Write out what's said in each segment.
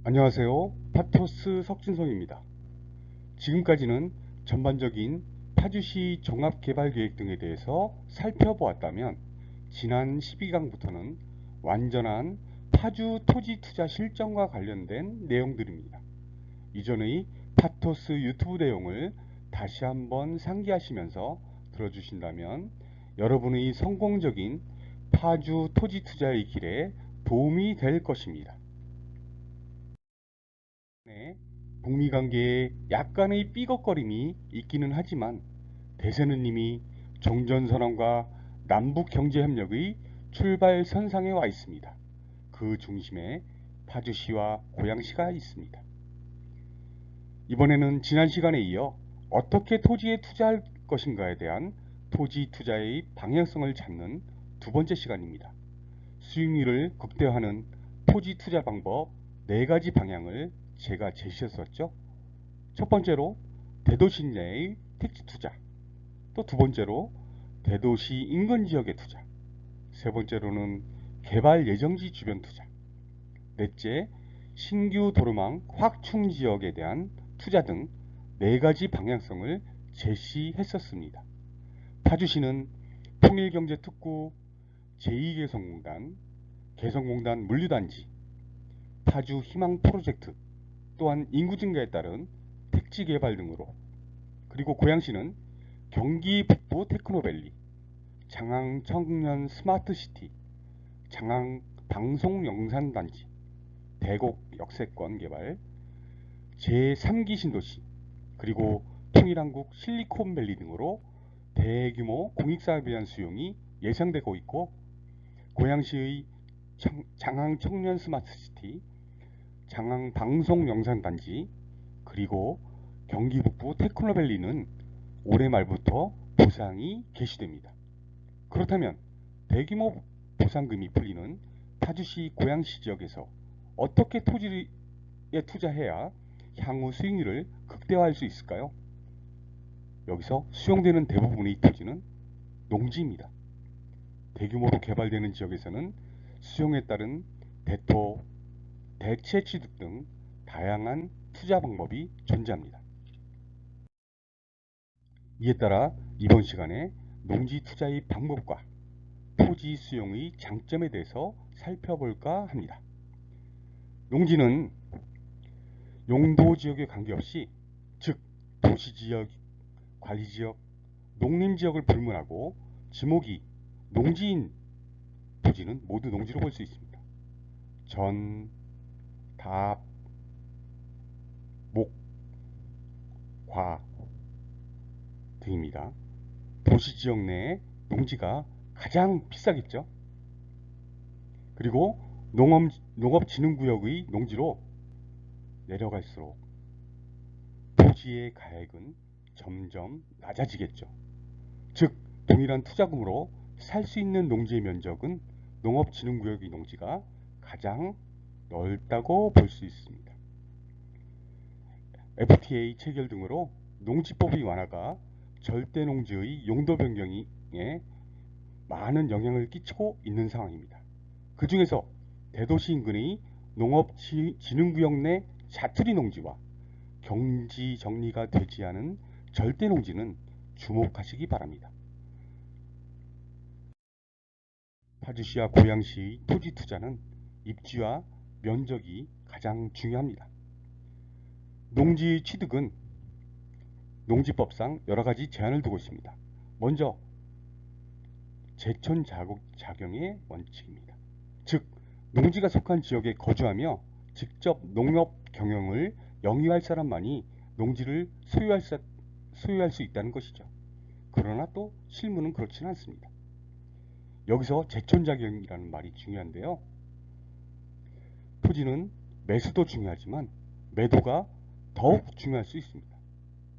안녕하세요. 파토스 석진성입니다. 지금까지는 전반적인 파주시 종합개발계획 등에 대해서 살펴보았다면 지난 12강부터는 완전한 파주 토지투자 실정과 관련된 내용들입니다. 이전의 파토스 유튜브 내용을 다시 한번 상기하시면서 들어주신다면 여러분의 성공적인 파주 토지투자의 길에 도움이 될 것입니다. 네, 북미 관계에 약간의 삐걱거림이 있기는 하지만 대세는 이미 종전선언과 남북경제협력의 출발선상에 와 있습니다. 그 중심에 파주시와 고양시가 있습니다. 이번에는 지난 시간에 이어 어떻게 토지에 투자할 것인가에 대한 토지 투자의 방향성을 잡는 두 번째 시간입니다. 수익률을 극대화하는 토지 투자 방법 4가지 방향을 제가 제시했었죠. 첫 번째로 대도시 내의 택지 투자, 또 두 번째로 대도시 인근 지역의 투자, 세 번째로는 개발 예정지 주변 투자, 넷째 신규 도로망 확충 지역에 대한 투자 등 4가지 방향성을 제시했었습니다. 파주시는 통일경제특구 제2개성공단, 개성공단 물류단지, 파주 희망 프로젝트, 또한 인구 증가에 따른 택지 개발 등으로, 그리고 고양시는 경기 북부 테크노밸리, 장항 청년 스마트시티, 장항 방송영상단지, 대곡 역세권 개발, 제3기 신도시, 그리고 통일한국 실리콘밸리 등으로 대규모 공익사업에 대한 수용이 예상되고 있고, 고양시의 장항 청년 스마트시티, 장항 방송영상단지, 그리고 경기 북부 테크노밸리는 올해 말부터 보상이 개시됩니다. 그렇다면 대규모 보상금이 풀리는 파주시 고양시 지역에서 어떻게 토지에 투자해야 향후 수익률을 극대화할 수 있을까요? 여기서 수용되는 대부분의 토지는 농지입니다. 대규모로 개발되는 지역에서는 수용에 따른 대토, 대체 취득 등 다양한 투자 방법이 존재합니다. 이에 따라 이번 시간에 농지 투자의 방법과 토지 수용의 장점에 대해서 살펴볼까 합니다. 농지는 용도 지역에 관계없이, 즉 도시지역, 관리지역, 농림지역을 불문하고 지목이 농지인 토지는 모두 농지로 볼 수 있습니다. 전, 답, 목, 과 등입니다. 도시지역 내에 농지가 가장 비싸겠죠. 그리고 농업진흥구역의 농지로 내려갈수록 토지의 가액은 점점 낮아지겠죠. 즉 동일한 투자금으로 살 수 있는 농지의 면적은 농업진흥구역의 농지가 가장 넓다고 볼 수 있습니다. FTA 체결 등으로 농지법의 완화가 절대농지의 용도 변경에 많은 영향을 끼치고 있는 상황입니다. 그 중에서 대도시 인근의 농업진흥구역 내 자투리 농지와 경지 정리가 되지 않은 절대 농지는 주목하시기 바랍니다. 파주시와 고양시의 토지 투자는 입지와 면적이 가장 중요합니다. 농지 취득은 농지법상 여러가지 제한을 두고 있습니다. 먼저 제촌자격의 원칙입니다. 즉 농지가 속한 지역에 거주하며 직접 농업 경영을 영위할 사람만이 농지를 소유할 수 있다는 것이죠. 그러나 또 실무는 그렇지는 않습니다. 여기서 제촌자격이라는 말이 중요한데요. 토지는 매수도 중요하지만 매도가 더욱 중요할 수 있습니다.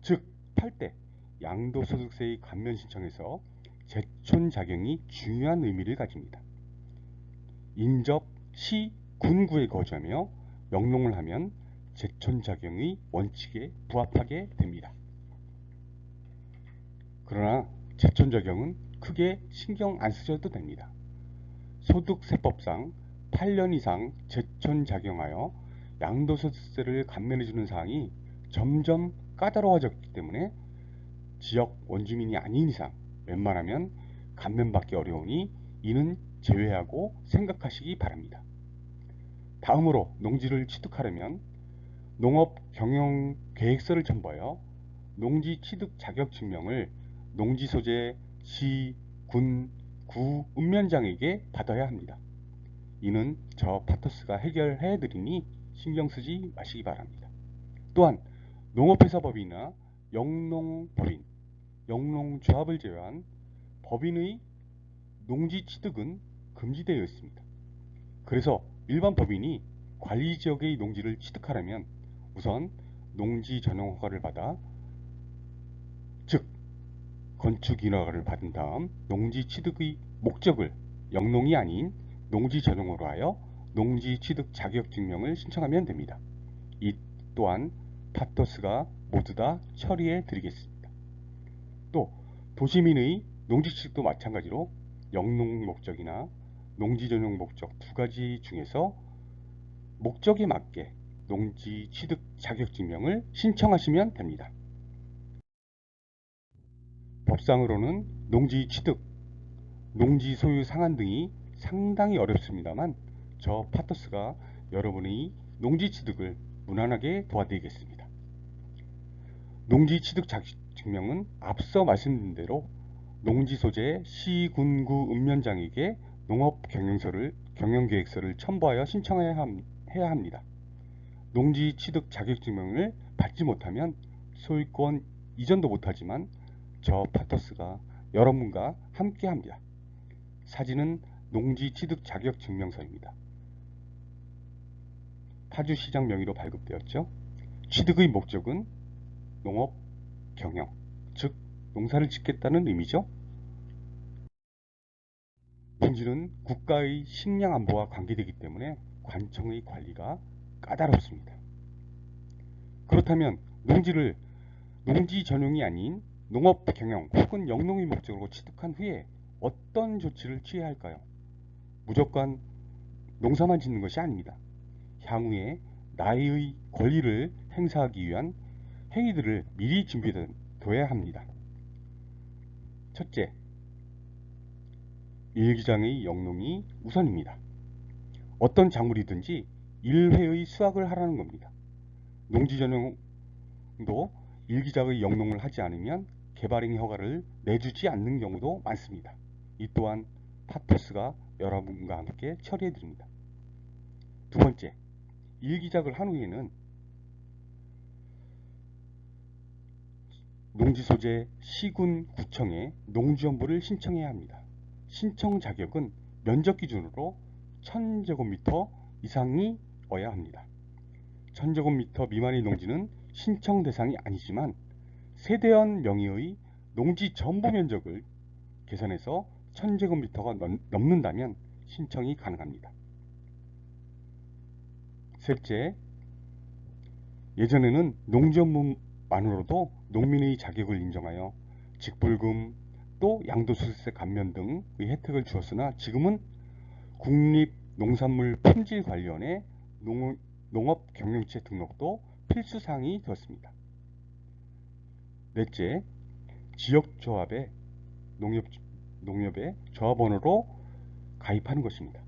즉 팔 때 양도소득세의 감면 신청에서 제촌자격이 중요한 의미를 가집니다. 인접 시, 군구에 거주하며 영농을 하면 제촌자격의 원칙에 부합하게 됩니다. 그러나 제촌자격은 크게 신경 안 쓰셔도 됩니다. 소득세법상 8년 이상 제촌자격하여 양도소득세를 감면해주는 사항이 점점 까다로워졌기 때문에 지역 원주민이 아닌 이상 웬만하면 감면받기 어려우니 이는 제외하고 생각하시기 바랍니다. 다음으로 농지를 취득하려면 농업경영계획서를 첨부하여 농지 취득 자격증명을 농지 소재 시, 군, 구 읍면장에게 받아야 합니다. 이는 저 파토스가 해결해 드리니 신경 쓰지 마시기 바랍니다. 또한 농업회사법인이나 영농법인, 영농조합을 제외한 법인의 농지 취득은 금지되어 있습니다. 그래서 일반 법인이 관리지역의 농지를 취득하려면 우선 농지 전용 허가를 받아, 즉 건축인허가를 받은 다음 농지 취득의 목적을 영농이 아닌 농지 전용으로 하여 농지 취득 자격증명을 신청하면 됩니다. 이 또한 파토스가 모두 다 처리해 드리겠습니다. 또 도시민의 농지 취득도 마찬가지로 영농 목적이나 농지 전용 목적 두 가지 중에서 목적에 맞게 농지 취득 자격증명을 신청하시면 됩니다. 법상으로는 농지 취득, 농지 소유 상한 등이 상당히 어렵습니다만 저 파토스가 여러분의 농지 취득을 무난하게 도와드리겠습니다. 농지 취득 자격증명은 앞서 말씀드린 대로 농지 소재 시, 군, 구 읍면장에게 농업경영계획서를 첨부하여 신청해야 합니다. 농지 취득 자격증명을 받지 못하면 소유권 이전도 못하지만 저 파토스가 여러분과 함께 합니다. 사진은 농지 취득 자격증명서입니다. 파주시장 명의로 발급되었죠. 취득의 목적은 농업 경영, 즉 농사를 짓겠다는 의미죠. 농지는 국가의 식량 안보와 관계되기 때문에 관청의 관리가 까다롭습니다. 그렇다면 농지를 농지 전용이 아닌 농업 경영 혹은 영농의 목적으로 취득한 후에 어떤 조치를 취해야 할까요? 무조건 농사만 짓는 것이 아닙니다. 향후에 나의 권리를 행사하기 위한 행위들을 미리 준비해둬야 합니다. 첫째, 일기장의 영농이 우선입니다. 어떤 작물이든지 1회의 수확을 하라는 겁니다. 농지 전용도 일기장의 영농을 하지 않으면 개발행위 허가를 내주지 않는 경우도 많습니다. 이 또한 파토스가 여러분과 함께 처리해 드립니다. 두 번째, 일기작을 한 후에는 농지 소재 시군 구청에 농지연부를 신청해야 합니다. 신청 자격은 면적 기준으로 1000제곱미터 이상이어야 합니다. 1000제곱미터 미만의 농지는 신청 대상이 아니지만 세대원 명의의 농지 전부 면적을 계산해서 1000제곱미터가 넘는다면 신청이 가능합니다. 셋째, 예전에는 농지연부만으로도 농민의 자격을 인정하여 직불금 또 양도소득세 감면 등의 혜택을 주었으나 지금은 국립농산물품질관리원의 농업경영체 등록도 필수사항이 되었습니다. 넷째, 지역조합의 농협의 조합원으로 가입하는 것입니다.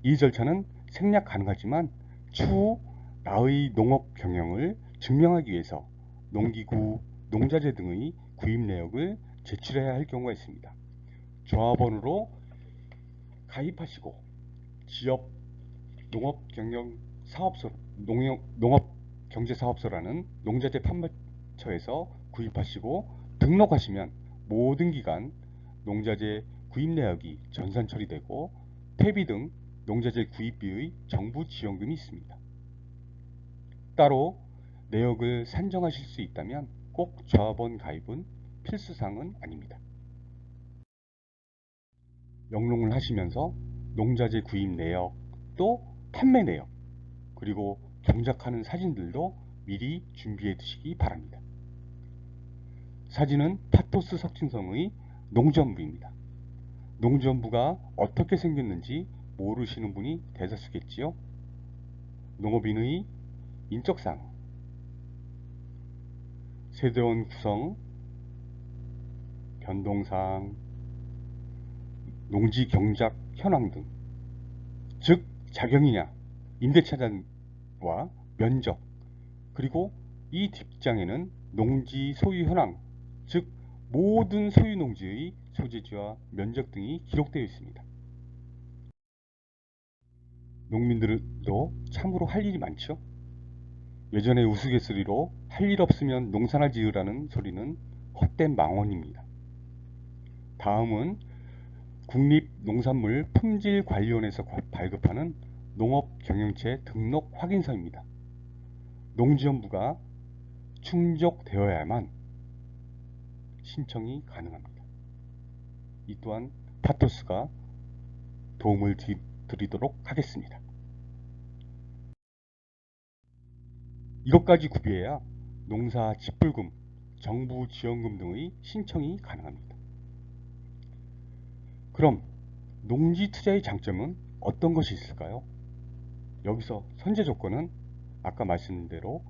이 절차는 생략 가능하지만 추후 나의 농업 경영을 증명하기 위해서 농기구, 농자재 등의 구입 내역을 제출해야 할 경우가 있습니다. 조합원으로 가입하시고 지역 농업경제사업소라는 농자재 판매처에서 구입하시고 등록하시면 모든 기간 농자재 구입 내역이 전산 처리되고 퇴비 등 농자재 구입비의 정부 지원금이 있습니다. 따로 내역을 산정하실 수 있다면 꼭 조합원 가입은 필수사항은 아닙니다. 영농을 하시면서 농자재 구입 내역, 또 판매 내역, 그리고 경작하는 사진들도 미리 준비해 두시기 바랍니다. 사진은 파토스 석진성의 농지연부입니다. 농지연부가 어떻게 생겼는지 모르시는 분이 대다수겠지요. 농업인의 인적사항, 세대원 구성, 변동사항, 농지 경작 현황 등, 즉 자경이냐, 임대차장과 면적, 그리고 이 뒷장에는 농지 소유 현황, 즉 모든 소유 농지의 소재지와 면적 등이 기록되어 있습니다. 농민들도 참으로 할 일이 많죠. 예전에 우스갯소리로 할 일 없으면 농사나 지으라는 소리는 헛된 망언입니다. 다음은 국립농산물품질관리원에서 발급하는 농업경영체 등록 확인서입니다. 농지연부가 충족되어야만 신청이 가능합니다. 이 또한 파토스가 도움을 드리도록 하겠습니다. 이것까지 구비해야 농사 직불금, 정부 지원금 등의 신청이 가능합니다. 그럼 농지 투자의 장점은 어떤 것이 있을까요? 여기서 선제 조건은 아까 말씀드린 대로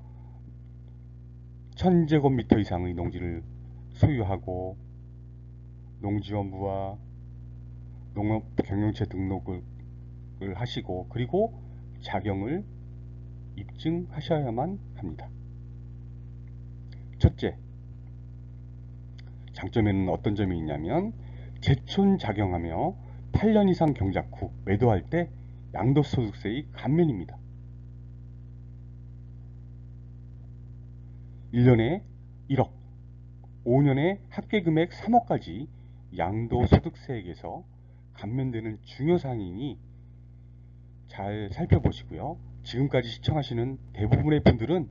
1000제곱미터 이상의 농지를 소유하고 농지연부와 농업경영체 등록을 하시고 그리고 자경을 입증하셔야만 합니다. 첫째, 장점에는 어떤 점이 있냐면 제촌 자경하며 8년 이상 경작 후 매도할 때 양도소득세의 감면입니다. 1년에 1억, 5년에 합계금액 3억까지 양도소득세액에서 감면되는 중요사항이니 잘 살펴보시고요. 지금까지 시청하시는 대부분의 분들은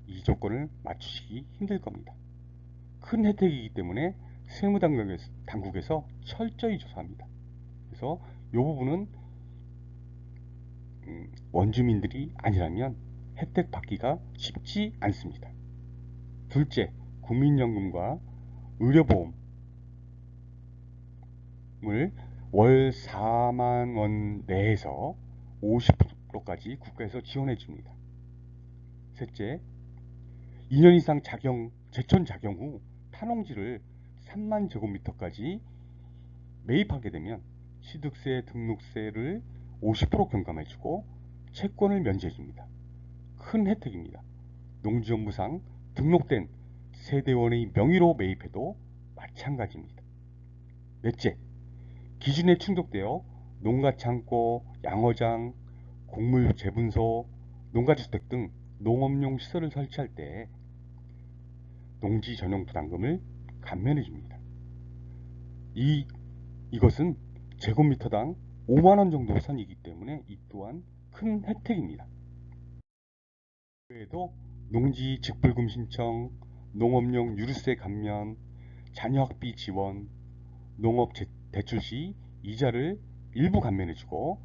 이 조건을 맞추시기 힘들 겁니다. 큰 혜택이기 때문에 세무당국에서 철저히 조사합니다. 그래서 이 부분은 원주민들이 아니라면 혜택 받기가 쉽지 않습니다. 둘째, 국민연금과 의료보험을 월 4만원 내에서 50%까지 국가에서 지원해 줍니다. 셋째, 2년 이상 제촌 자경 후 타농지를 3만 제곱미터까지 매입하게 되면 취득세, 등록세를 50% 경감해주고 채권을 면제해줍니다. 큰 혜택입니다. 농지연부상 등록된 세대원의 명의로 매입해도 마찬가지입니다. 넷째, 기준에 충족되어 농가창고, 양어장, 곡물재분소, 농가주택 등 농업용 시설을 설치할 때 농지 전용 부담금을 감면해 줍니다. 이것은 제곱미터당 5만원 정도 선이기 때문에 이 또한 큰 혜택입니다. 그 외에도 농지 직불금 신청, 농업용 유류세 감면, 자녀학비 지원, 농업 대출 시 이자를 일부 감면해주고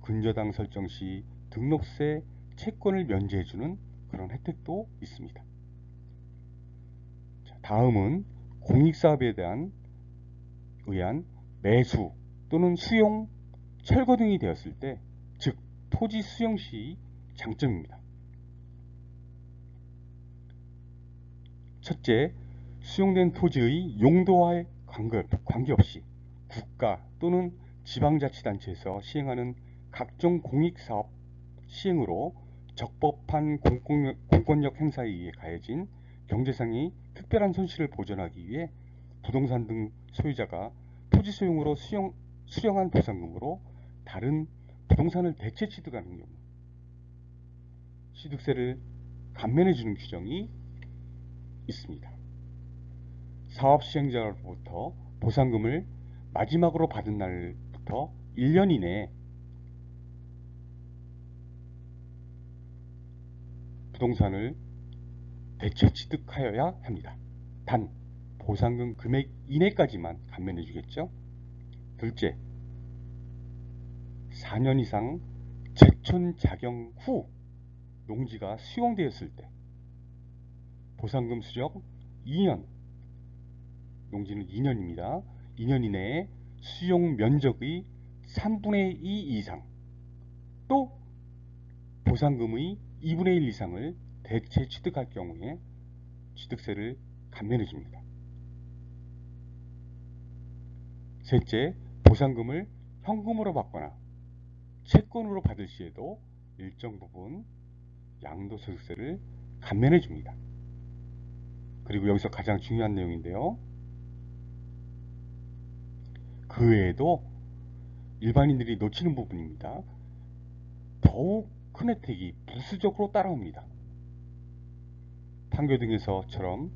근저당 설정 시 등록세, 채권을 면제해주는 그런 혜택도 있습니다. 다음은 공익사업에 의한 매수 또는 수용, 철거 등이 되었을 때, 즉 토지 수용 시 장점입니다. 첫째, 수용된 토지의 용도와의 관계없이 국가 또는 지방자치단체에서 시행하는 각종 공익사업 시행으로 적법한 공권력 행사에 의해 가해진 경제상의 특별한 손실을 보전하기 위해 부동산 등 소유자가 토지 소용으로 수령한 보상금으로 다른 부동산을 대체 취득하는 경우 취득세를 감면해주는 규정이 있습니다. 사업 시행자로부터 보상금을 마지막으로 받은 날부터 1년 이내에 부동산을 대체 취득하여야 합니다. 단 보상금 금액 이내까지만 감면해 주겠죠. 둘째, 4년 이상 제촌 자경 후 농지가 수용되었을 때 보상금 수령 2년, 농지는 2년입니다. 2년 이내에 수용 면적의 3분의 2 이상 또 보상금의 2분의 1 이상을 대체 취득할 경우에 취득세를 감면해 줍니다. 셋째, 보상금을 현금으로 받거나 채권으로 받을 시에도 일정 부분 양도소득세를 감면해 줍니다. 그리고 여기서 가장 중요한 내용인데요. 그 외에도 일반인들이 놓치는 부분입니다. 더욱 큰 혜택이 부수적으로 따라옵니다. 판교 등에서처럼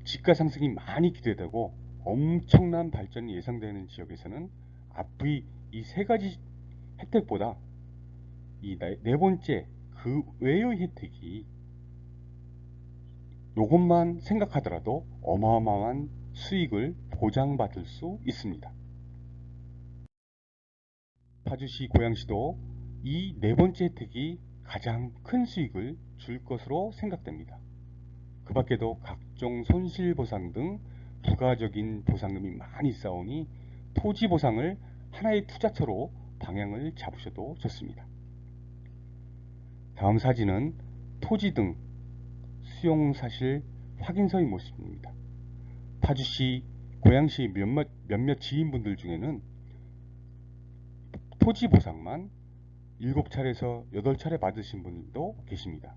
집가 상승이 많이 기대되고 엄청난 발전이 예상되는 지역에서는 앞의 이 세 가지 혜택보다 이 네 번째 그 외의 혜택이 이것만 생각하더라도 어마어마한 수익을 보장받을 수 있습니다. 파주시, 고양시도 이 네 번째 혜택이 가장 큰 수익을 줄 것으로 생각됩니다. 그 밖에도 각종 손실보상 등 부가적인 보상금이 많이 있사오니 토지보상을 하나의 투자처로 방향을 잡으셔도 좋습니다. 다음 사진은 토지 등 수용사실 확인서의 모습입니다. 파주시, 고양시 몇몇 지인분들 중에는 토지 보상만 7차례에서 8차례 받으신 분들도 계십니다.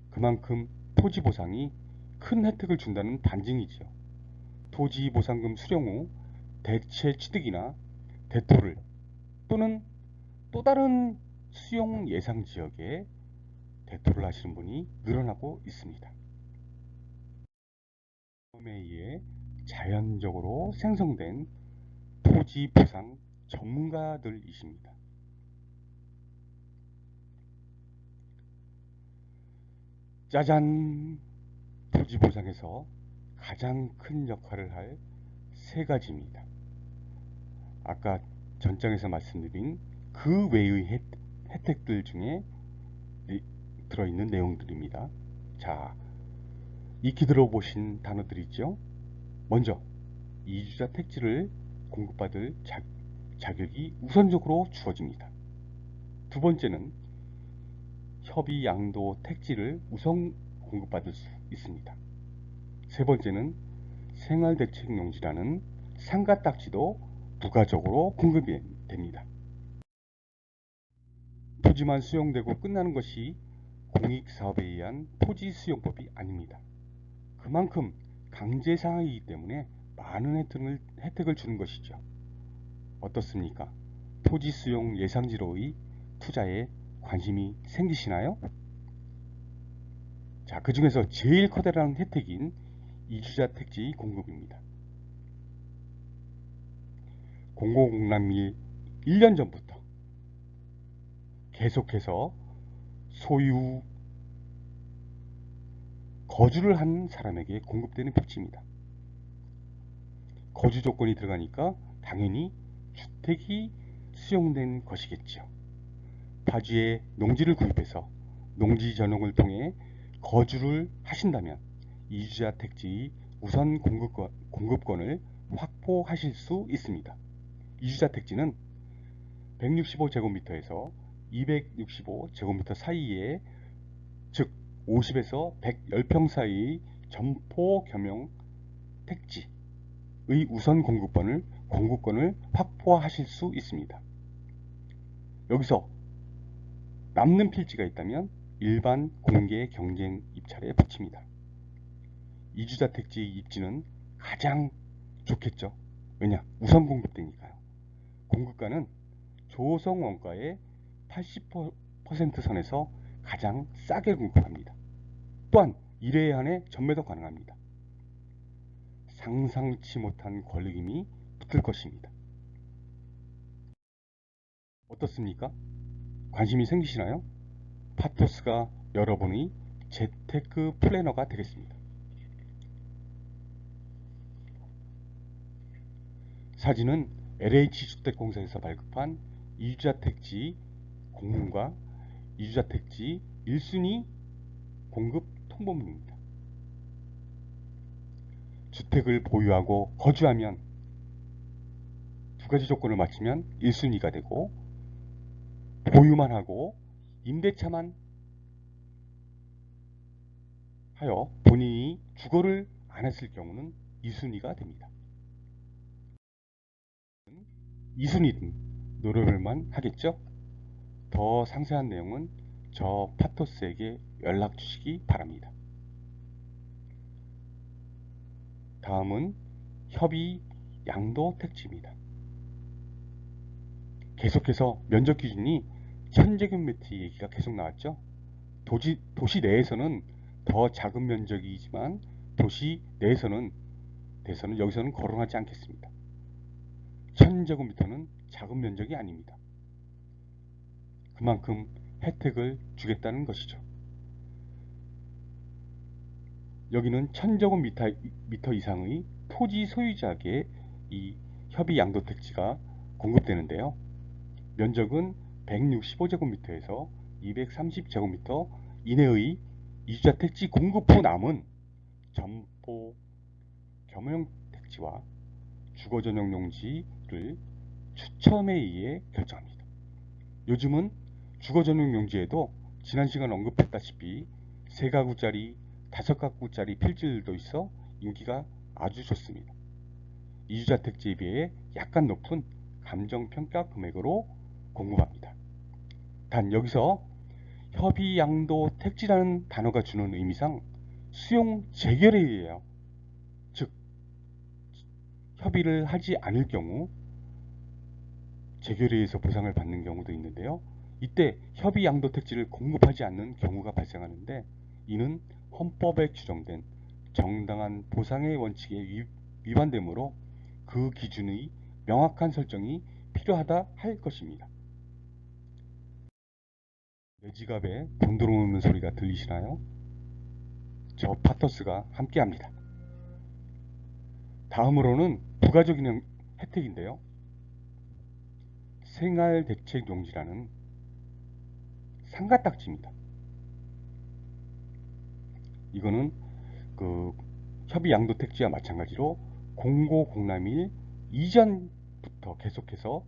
그만큼 토지 보상이 큰 혜택을 준다는 반증이지요. 토지 보상금 수령 후 대체 취득이나 대토를 또는 또 다른 수용 예상 지역에 대토를 하시는 분이 늘어나고 있습니다. 에 의해 자연적으로 생성된 토지 보상 전문가들이십니다. 짜잔! 토지 보상에서 가장 큰 역할을 할 세 가지입니다. 아까 전장에서 말씀드린 그 외의 혜택들 중에 들어있는 내용들입니다. 자, 익히 들어보신 단어들이죠. 먼저 이주자 택지를 공급받을 자격이 우선적으로 주어집니다. 두 번째는 협의 양도 택지를 우선 공급받을 수 있습니다. 세 번째는 생활대책용지라는 상가딱지도 부가적으로 공급이 됩니다. 토지만 수용되고 끝나는 것이 공익사업에 의한 토지 수용법이 아닙니다. 그만큼 강제상황이기 때문에 많은 혜택을 주는 것이죠. 어떻습니까? 토지 수용 예상지로의 투자에 관심이 생기시나요? 자, 그 중에서 제일 커다란 혜택인 이주자 택지 공급입니다. 공고공람일 1년 전부터 계속해서 소유 거주를 한 사람에게 공급되는 택지입니다. 거주 조건이 들어가니까 당연히 주택이 수용된 것이겠죠. 파주에 농지를 구입해서 농지 전용을 통해 거주를 하신다면 이주자 택지 우선 공급권을 확보하실 수 있습니다. 이주자 택지는 165제곱미터에서 265제곱미터 사이에, 즉 50에서 110평 사이의 점포 겸용 택지의 우선 공급권을 확보하실 수 있습니다. 여기서 남는 필지가 있다면 일반 공개 경쟁 입찰에 붙입니다. 이주자 택지의 입지는 가장 좋겠죠. 왜냐? 우선 공급되니까요. 공급가는 조성 원가의 80% 선에서 가장 싸게 공급합니다. 또한 1회 안에 전매도 가능합니다. 상상치 못한 권리금이 붙을 것입니다. 어떻습니까? 관심이 생기시나요? 파토스가 여러분의 재테크 플래너가 되겠습니다. 사진은 LH주택공사에서 발급한 이주자 택지 공문과 이주자 택지 1순위 공급 통보문입니다. 주택을 보유하고 거주하면 두 가지 조건을 맞추면 1순위가 되고, 보유만 하고 임대차만 하여 본인이 주거를 안 했을 경우는 2순위가 됩니다. 2순위는 노려볼만 하겠죠? 더 상세한 내용은 저 파토스에게 연락 주시기 바랍니다. 다음은 협의 양도 택지입니다. 계속해서 면적 기준이 1000제곱미터 얘기가 계속 나왔죠. 도시 내에서는 더 작은 면적이지만 도시 내에서는 여기서는 거론하지 않겠습니다. 1000제곱미터는 작은 면적이 아닙니다. 그만큼 혜택을 주겠다는 것이죠. 여기는 1000제곱미터 이상의 토지 소유자에게 이 협의 양도 택지가 공급되는데요. 면적은 165제곱미터에서 230제곱미터 이내의 이주자 택지 공급 후 남은 점포 겸용 택지와 주거 전용 용지를 추첨에 의해 결정합니다. 요즘은 주거 전용 용지에도 지난 시간 언급했다시피 3가구짜리, 5가구짜리 필지들도 있어 인기가 아주 좋습니다. 이주자 택지에 비해 약간 높은 감정평가 금액으로 공급합니다. 단 여기서 협의 양도 택지라는 단어가 주는 의미상 수용 재결의예요. 즉 협의를 하지 않을 경우 재결의에서 보상을 받는 경우도 있는데요. 이때 협의 양도 택지를 공급하지 않는 경우가 발생하는데 이는 헌법에 규정된 정당한 보상의 원칙에 위반되므로 그 기준의 명확한 설정이 필요하다 할 것입니다. 내 지갑에 돈 들어오는 소리가 들리시나요? 저 파토스가 함께합니다. 다음으로는 부가적인 혜택인데요. 생활대책용지라는 상가딱지입니다. 이거는 그 협의 양도 택지와 마찬가지로 공고공람일 이전부터 계속해서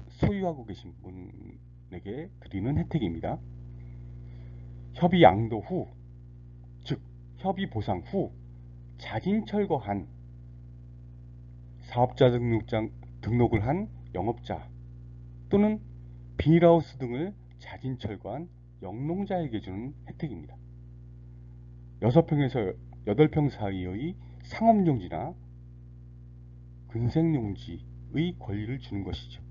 소유하고 계신 분에게 드리는 혜택입니다. 협의 양도 후, 즉 협의 보상 후 자진 철거한 사업자 등록을 한 영업자 또는 비닐하우스 등을 자진 철거한 영농자에게 주는 혜택입니다. 6평에서 8평 사이의 상업용지나 근생용지의 권리를 주는 것이죠.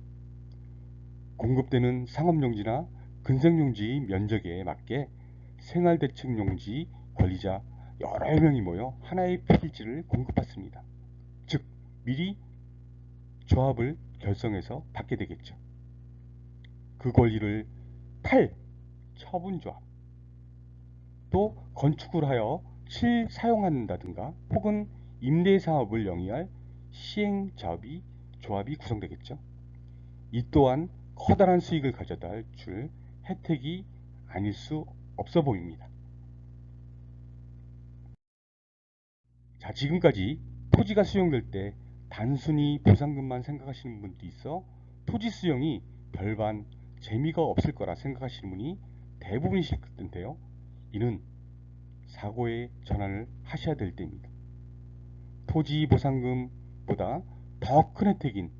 공급되는 상업용지나 근생용지의 면적에 맞게 생활대책용지 권리자 여러 명이 모여 하나의 필지를 공급받습니다. 즉 미리 조합을 결성해서 받게 되겠죠. 그 권리를 팔 처분조합 또 건축을 하여 실사용한다든가 혹은 임대사업을 영위할 시행자업이 조합이 구성되겠죠. 이 또한 커다란 수익을 가져다 줄 혜택이 아닐 수 없어 보입니다. 자, 지금까지 토지가 수용될 때 단순히 보상금만 생각하시는 분도 있어 토지 수용이 별반 재미가 없을 거라 생각하시는 분이 대부분이실 텐데요. 이는 사고의 전환을 하셔야 될 때입니다. 토지 보상금보다 더 큰 혜택인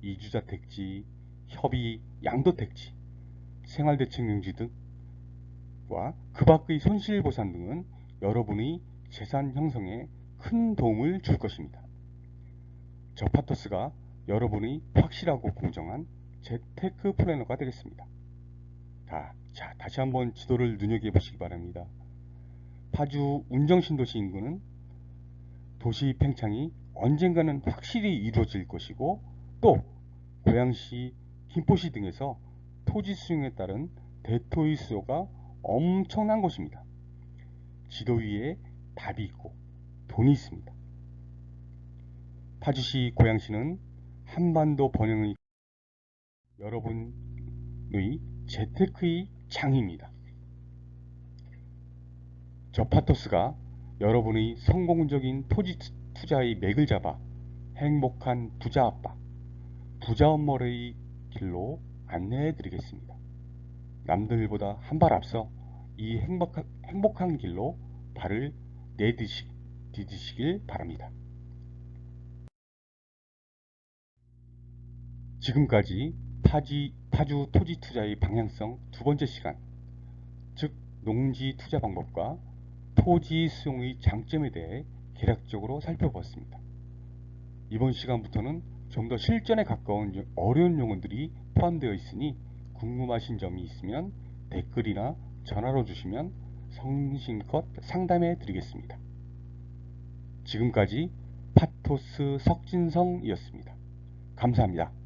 이주자 택지, 협의 양도 택지, 생활대책용지 등과 그 밖의 손실보상 등은 여러분의 재산 형성에 큰 도움을 줄 것입니다. 저 파토스가 여러분의 확실하고 공정한 재테크 플래너가 되겠습니다. 자, 다시 한번 지도를 눈여겨보시기 바랍니다. 파주 운정신도시 인구는 도시 팽창이 언젠가는 확실히 이루어질 것이고 또 고양시, 김포시 등에서 토지 수용에 따른 대토의 수요가 엄청난 곳입니다. 지도 위에 답이 있고 돈이 있습니다. 파주시, 고양시는 한반도 번영의 여러분의 재테크의 장입니다. 저 파토스가 여러분의 성공적인 토지 투자의 맥을 잡아 행복한 부자 아빠, 부자 엄마의 길로 안내해 드리겠습니다. 남들보다 한 발 앞서 이 행복한 길로 발을 내디디시길 바랍니다. 지금까지 파주 토지 투자의 방향성 두 번째 시간, 즉 농지 투자 방법과 토지 수용의 장점에 대해 개략적으로 살펴보았습니다. 이번 시간부터는 좀 더 실전에 가까운 어려운 용어들이 포함되어 있으니 궁금하신 점이 있으면 댓글이나 전화로 주시면 성심껏 상담해 드리겠습니다. 지금까지 파토스 석진성이었습니다. 감사합니다.